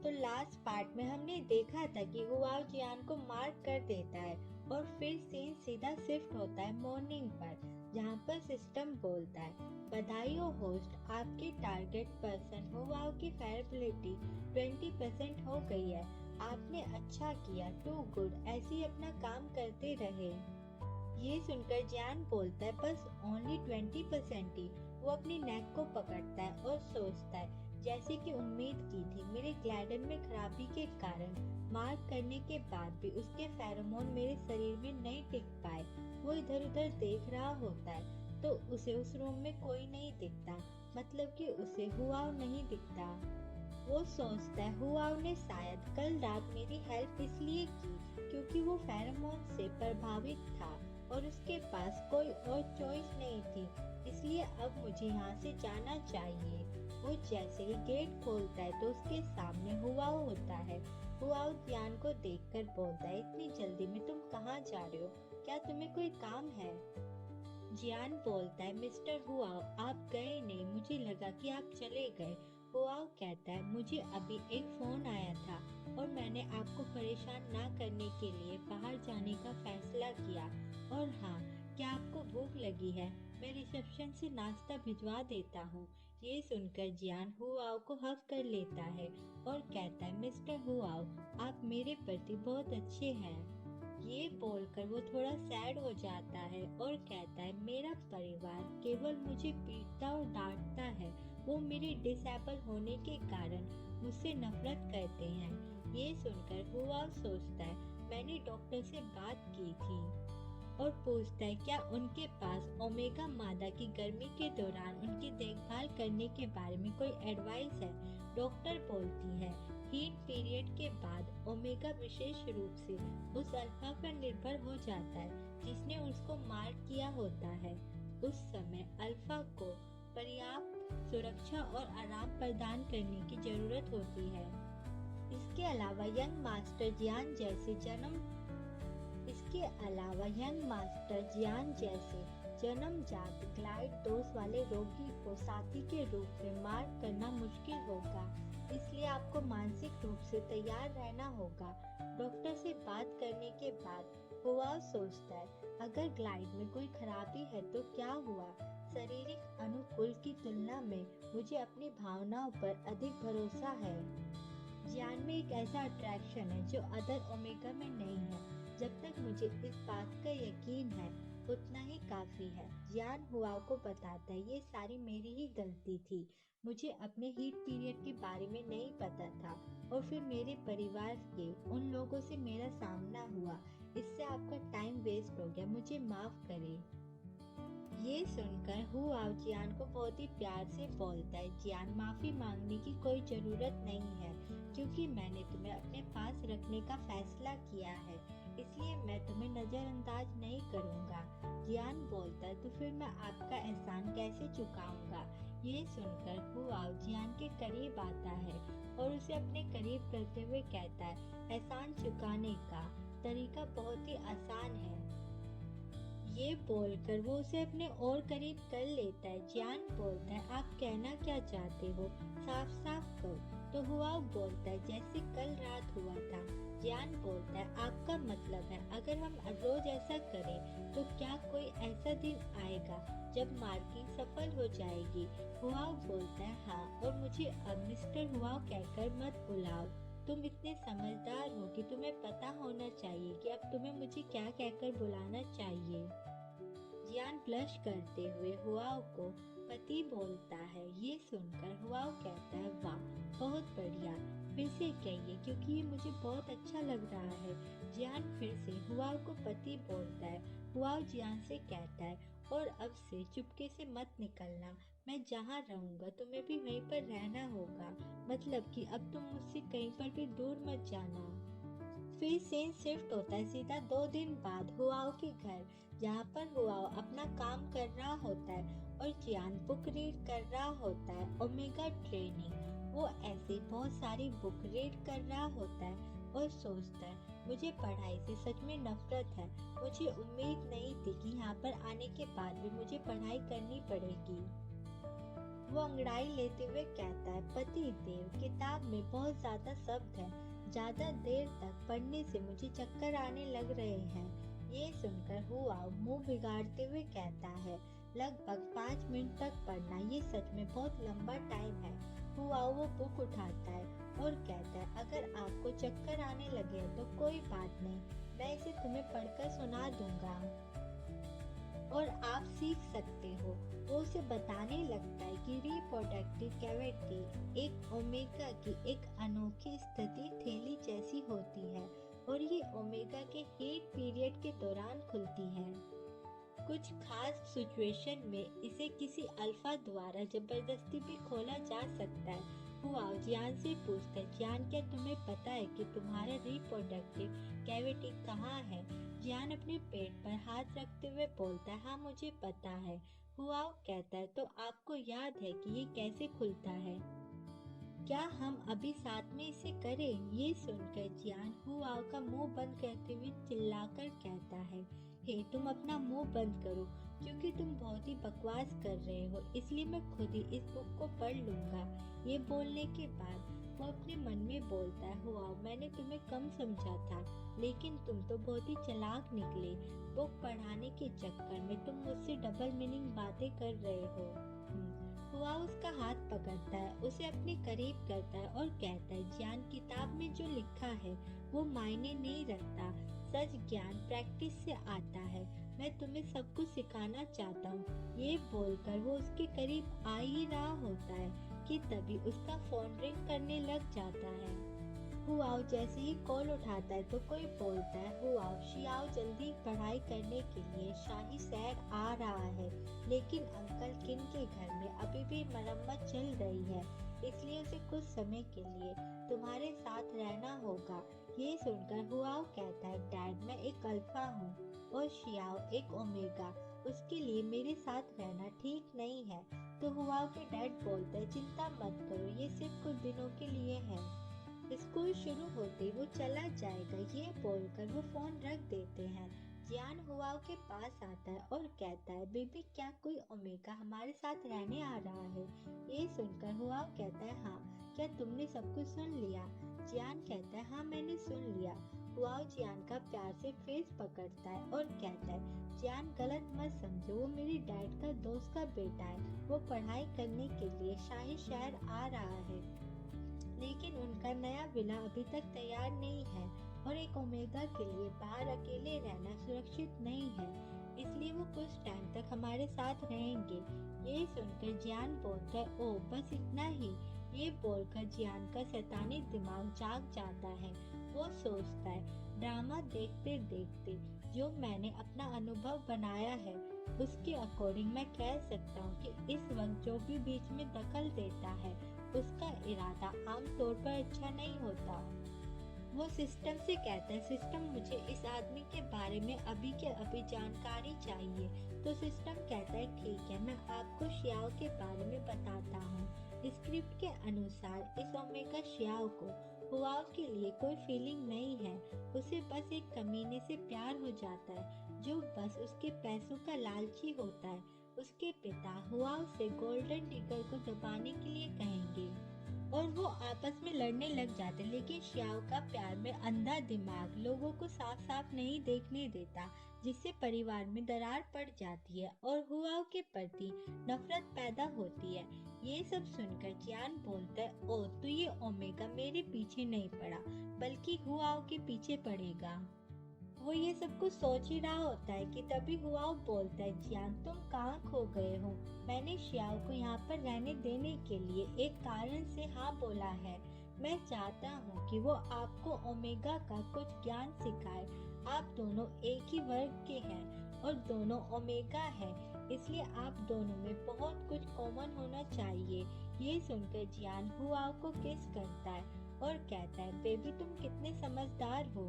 तो last part में हमने देखा था कि हुआओ जियान को मार्क कर देता है और फिर सीन सीधा शिफ्ट होता है मॉर्निंग पर, जहाँ पर सिस्टम बोलता है, बधाई हो होस्ट, आपके टारगेट पर्सन हुआओ की फेयरबिलिटी 20% हो गई है। आपने अच्छा किया, टू गुड, ऐसे ही अपना काम करते रहे। ये सुनकर जियान बोलता है बस ओनली 20% ही। वो अपनी नेक को पकड़ता है और सोचता है जैसे कि उम्मीद की थी, मेरे ग्लैडन में खराबी के कारण मार्क करने के बाद भी उसके फेरोमोन मेरे शरीर में नहीं टिक पाए। वो इधर उधर देख रहा होता है तो उसे उस रूम में कोई नहीं दिखता, मतलब कि उसे हुआओ नहीं दिखता। वो सोचता है हुआओ ने शायद कल रात मेरी हेल्प इसलिए की क्योंकि वो फेरोमोन से प्रभावित था और उसके पास कोई और चॉइस नहीं थी, इसलिए अब मुझे यहाँ से जाना चाहिए। वो जैसे ही गेट खोलता है तो उसके सामने हुआओ होता है। हुआओ जियान को देखकर बोलता है, इतनी जल्दी में तुम कहाँ जा रहे हो, क्या तुम्हें कोई काम है? जियान बोलता है, मिस्टर हुआओ आप गए नहीं, मुझे लगा कि आप चले गए। हुआओ कहता है, मुझे अभी एक फोन आया था और मैंने आपको परेशान ना करने के लिए बाहर जाने का फैसला किया। और हाँ, क्या आपको भूख लगी है? मैं रिसेप्शन से नाश्ता भिजवा देता हूँ। ये सुनकर जियान हुआओ को हग कर लेता है और कहता है, मिस्टर हुआओ आप मेरे प्रति बहुत अच्छे हैं। ये बोलकर वो थोड़ा सैड हो जाता है और कहता है, मेरा परिवार केवल मुझे पीटता और डांटता है, वो मेरे डिसेबल होने के कारण मुझसे नफरत करते हैं। ये सुनकर हुआओ सोचता है, मैंने डॉक्टर से बात की थी और पूछता है क्या उनके पास ओमेगा मादा की गर्मी के दौरान उनकी देखभाल करने के बारे में कोई एडवाइस है। डॉक्टर बोलती है, हीट पीरियड के बाद ओमेगा विशेष रूप से उस अल्फा पर निर्भर हो जाता है जिसने उसको मार किया होता है। उस समय अल्फा को पर्याप्त सुरक्षा और आराम प्रदान करने की जरूरत होती है। इसके अलावा यंग मास्टर जियान जैसे जन्मजात ग्लाइड दोष वाले रोगी को साथी के रूप में मार्क करना मुश्किल होगा, इसलिए आपको मानसिक रूप से तैयार रहना होगा। डॉक्टर से बात करने के बाद हुआओ सोचता है, अगर ग्लाइड में कोई खराबी है तो क्या हुआ? शारीरिक अनुकूल की तुलना में मुझे अपनी भावनाओं पर अधिक भरोसा है। जियान में एक ऐसा अट्रैक्शन है जो अदर ओमेगा में नहीं है। जब तक मुझे इस बात का यकीन है उतना ही काफी है। जियान हुआओ को बताता है, ये सारी मेरी ही गलती थी, मुझे अपने हीट पीरियड के बारे में नहीं पता था और फिर मेरे परिवार के उन लोगों से मेरा सामना हुआ, इससे आपका टाइम वेस्ट हो गया, मुझे माफ करें। ये सुनकर हुआओ जियान को बहुत ही प्यार से बोलता है, जियान माफी मांगने की कोई जरूरत नहीं है क्योंकि मैंने तुम्हें अपने पास रखने का फैसला किया है, इसलिए मैं तुम्हें नजरअंदाज नहीं करूंगा। जियान बोलता है, तो फिर मैं आपका एहसान कैसे चुकाऊंगा? ये सुनकर हुआओ जियान के करीब आता है और उसे अपने करीब करते हुए कहता है, एहसान चुकाने का तरीका बहुत ही आसान है। ये बोलकर वो उसे अपने और करीब कर लेता है। जियान बोलता है, आप कहना क्या चाहते हो, साफ साफ कहो। तो हुआओ बोलता है, जैसे कल रात हुआ था। जियान बोलता है, आपका मतलब है अगर हम रोज ऐसा करें तो क्या कोई ऐसा दिन आएगा जब मार्किंग सफल हो जाएगी? हुआओ बोलता है, हाँ, और मुझे अब मिस्टर हुआओ कहकर मत बुलाओ, तुम इतने समझदार हो कि तुम्हें पता होना चाहिए कि अब तुम्हें मुझे क्या कहकर बुलाना चाहिए। जियान ब्लश करते हुए हुआओ को पति बोलता है। ये सुनकर हुआओ कहता है, वाह, बहुत बढ़िया, फिर से कहिए क्योंकि ये मुझे बहुत अच्छा लग रहा है। जियान फिर से हुआओ को पति बोलता है। हुआओ जियान से कहता है, और अब से चुपके से मत निकलना, मैं जहाँ रहूंगा तुम्हें भी वहीं पर रहना होगा, मतलब कि अब तुम मुझसे कहीं पर भी दूर मत जाना। फिर सीन शिफ्ट होता है सीधा 2 दिन बाद हुआओ के घर, जहाँ पर हुआओ अपना काम कर रहा होता है और जियान बुक रीड कर रहा होता है, ओमेगा ट्रेनिंग। वो ऐसे बहुत सारी बुक रीड कर रहा होता है और सोचता है, मुझे पढ़ाई से सच में नफरत है, मुझे उम्मीद नहीं थी कि यहाँ पर आने के बाद भी मुझे पढ़ाई करनी पड़ेगी। वो अंगड़ाई लेते हुए कहता है, पति देव, किताब में बहुत ज्यादा शब्द है, ज्यादा देर तक पढ़ने से मुझे चक्कर आने लग रहे हैं। ये सुनकर हुआ मुंह बिगाड़ते हुए कहता है, लगभग 5 मिनट तक पढ़ना, ये सच में बहुत लंबा टाइम है। हुआ वो बुक उठाता है और कहता है, अगर आपको चक्कर आने लगे तो कोई बात नहीं, मैं इसे तुम्हें पढ़कर सुना दूंगा और आप सीख सकते हो। वो उसे बताने लगता है कि रिप्रोडक्टिव कैविटी एक ओमेगा की एक अनोखी स्थिति थैली जैसी होती है और ये ओमेगा के हीट पीरियड के दौरान खुलती है। कुछ खास सिचुएशन में इसे किसी अल्फा द्वारा जबरदस्ती भी खोला जा सकता है। हुआ जियान से पूछता है, जियान, क्या तुम्हें पता है कि तुम्हारा रिप्रोडक्टिव कैविटी कहाँ है? जियान अपने पेट पर हाथ रखते हुए बोलता है, हाँ मुझे पता है। हुआ कहता है, तो आपको याद है कि ये कैसे खुलता है? क्या हम अभी साथ में इसे करें? ये सुनकर जियान हुआ का मुंह बंद करते हुए चिल्लाकर कहता है, हे तुम अपना मुंह बंद करो, क्योंकि तुम बहुत ही बकवास कर रहे हो, इसलिए मैं खुद ही इस बुक को पढ़ लूंगा। ये बोलने के बाद वो अपने मन में बोलता है, हुआ मैंने तुम्हें कम समझा था, लेकिन तुम तो बहुत ही चालाक निकले। बुक पढ़ाने के चक्कर में तुम मुझसे डबल मीनिंग बातें कर रहे हो। हुआ उसका हाथ पकड़ता है, उसे अपने करीब करता है और कहता है, ज्ञान किताब में जो लिखा है वो मायने नहीं रखता, सच ज्ञान प्रैक्टिस से आता है। मैं तुम्हें सब कुछ सिखाना चाहता हूँ। ये बोलकर वो उसके करीब आ ही रहा होता है कि तभी उसका फोन रिंग करने लग जाता है। हुआओ जैसे ही कॉल उठाता है तो कोई बोलता है, हुआओ शियाओ जल्दी पढ़ाई करने के लिए शाही शहर आ रहा है, लेकिन अंकल किन के घर में अभी भी मरम्मत चल रही है, इसलिए उसे कुछ समय के लिए तुम्हारे साथ रहना होगा। ये सुनकर हुआओ कहता है, डैड मैं एक अल्फा हूँ और शियाओ एक ओमेगा, उसके लिए मेरे साथ रहना ठीक नहीं है। तो हुआओ के डैड बोलते हैं, चिंता मत करो, ये सिर्फ कुछ दिनों के लिए है, स्कूल शुरू होते वो चला जाएगा। ये बोलकर वो फोन रख देते हैं। जियान हुआओ के पास आता है और कहता है, बेबी क्या कोई ओमेगा हमारे साथ रहने आ रहा है? ये सुनकर हुआओ कहता है, हाँ, क्या तुमने सब कुछ सुन लिया? जियान कहता है, हाँ मैंने सुन लिया। हुआओ जियान का प्यार से फेस पकड़ता है और कहता है, जियान गलत मत समझो, वो मेरी डैड का दोस्त का बेटा है, वो पढ़ाई करने के लिए शाही शहर आ रहा है, लेकिन उनका नया विला अभी तक तैयार नहीं है और एक ओमेगा के लिए बाहर अकेले रहना सुरक्षित नहीं है, इसलिए वो कुछ टाइम तक हमारे साथ रहेंगे। ये सुनकर जियान बोलता है, ओह बस इतना ही? ये बोलकर जियान का शैतानी दिमाग जाग जाता है। वो सोचता है, ड्रामा देखते देखते जो मैंने अपना अनुभव बनाया है उसके अकॉर्डिंग मैं कह सकता हूँ कि इस वक्त जो भी बीच में दखल देता है उसका इरादा आमतौर पर अच्छा नहीं होता। वो सिस्टम से कहता है, सिस्टम मुझे इस आदमी के बारे में अभी के अभी जानकारी चाहिए। तो सिस्टम कहता है, ठीक है, मैं आपको शियाओ के बारे में बताता हूँ। स्क्रिप्ट के अनुसार इस ओमेगा शियाओ को हुआओ के लिए कोई फीलिंग नहीं है, उसे बस एक कमीने से प्यार हो जाता है जो बस उसके पैसों का लालची होता है। उसके पिता हुआओ से गोल्डन टिगर को दबाने के लिए कहेंगे और वो आपस में लड़ने लग जाते, लेकिन शियाओ का प्यार में अंधा दिमाग लोगों को साफ साफ नहीं देखने देता, जिससे परिवार में दरार पड़ जाती है और हुआओ के प्रति नफरत पैदा होती है। ये सब सुनकर जियान बोलता है, ओ तो ये ओमेगा मेरे पीछे नहीं पड़ा बल्कि हुआओ के पीछे पड़ेगा। वो ये सब कुछ सोच ही रहा होता है कि तभी हुआओ बोलता है, जियान तुम कहाँ खो गए हो? मैंने शियाओ को यहाँ पर रहने देने के लिए एक कारण से हाँ बोला है। मैं चाहता हूँ कि वो आपको ओमेगा का कुछ ज्ञान सिखाए। आप दोनों एक ही वर्ग के हैं और दोनों ओमेगा है, इसलिए आप दोनों में बहुत कुछ कॉमन होना चाहिए। ये सुनकर जियान हुआओ को किस करता है और कहता है, बेबी तुम कितने समझदार हो।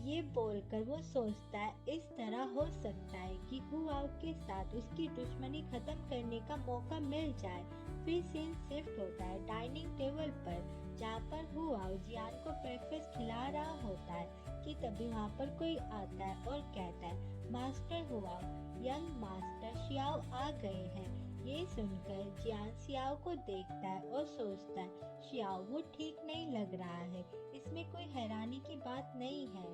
ये बोलकर वो सोचता है इस तरह हो सकता है कि हुआओ के साथ उसकी दुश्मनी खत्म करने का मौका मिल जाए। फिर सीन शिफ्ट होता है डाइनिंग टेबल पर, जहाँ पर हुआओ जियान को ब्रेकफास्ट खिला रहा होता है कि तभी वहाँ पर कोई आता है और कहता है, मास्टर हुआओ, यंग मास्टर शियाओ आ गए हैं। ये सुनकर जियान शियाओ को देखता है और सोचता है, शियाओ वो ठीक नहीं लग रहा है, इसमें कोई हैरानी की बात नहीं है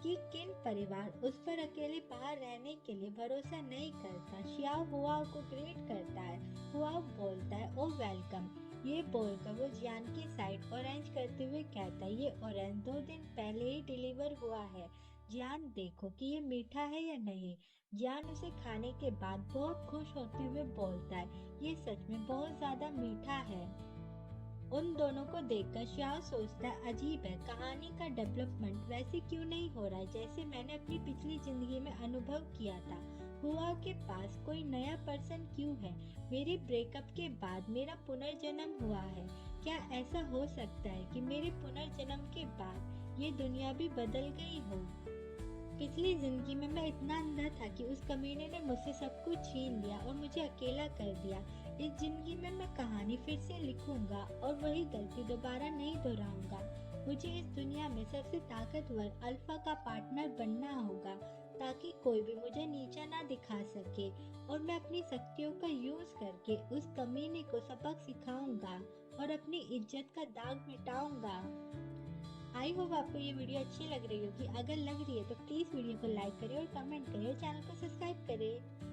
कि किन परिवार उस पर अकेले बाहर रहने के लिए भरोसा नहीं करता। शियाओ हुआओ को ग्रीट करता है। हुआओ बोलता है, ओ वेलकम। ये बोलकर वो जियान की साइड ऑरेंज करते हुए कहता है, ये ऑरेंज 2 दिन पहले ही डिलीवर हुआ है। जियान देखो कि ये मीठा है या नहीं। जियान उसे खाने के बाद बहुत खुश होते हुए बोलता है, ये सच में बहुत ज्यादा मीठा है। उन दोनों को देखकर श्याओ सोचता है, अजीब है, कहानी का डेवलपमेंट वैसे क्यों नहीं हो रहा है जैसे मैंने अपनी पिछली जिंदगी में अनुभव किया था। हुआ के पास कोई नया पर्सन क्यों है? मेरे ब्रेकअप के बाद मेरा पुनर्जन्म हुआ है। क्या ऐसा हो सकता है कि मेरे पुनर्जन्म के बाद ये दुनिया भी बदल गई हो? पिछली जिंदगी में मैं इतना अंधा था कि उस कमीने ने मुझसे सब कुछ छीन लिया और मुझे अकेला कर दिया। इस जिंदगी में मैं कहानी फिर से लिखूंगा और वही गलती दोबारा नहीं दोहराऊंगा। मुझे इस दुनिया में सबसे ताकतवर अल्फा का पार्टनर बनना होगा ताकि कोई भी मुझे नीचा ना दिखा सके, और मैं अपनी शक्तियों का यूज करके उस कमीने को सबक सिखाऊंगा और अपनी इज्जत का दाग मिटाऊंगा। आई होप आपको ये वीडियो अच्छी लग रही होगी। अगर लग रही है तो प्लीज वीडियो को लाइक करें और कमेंट करें और चैनल को सब्सक्राइब करें।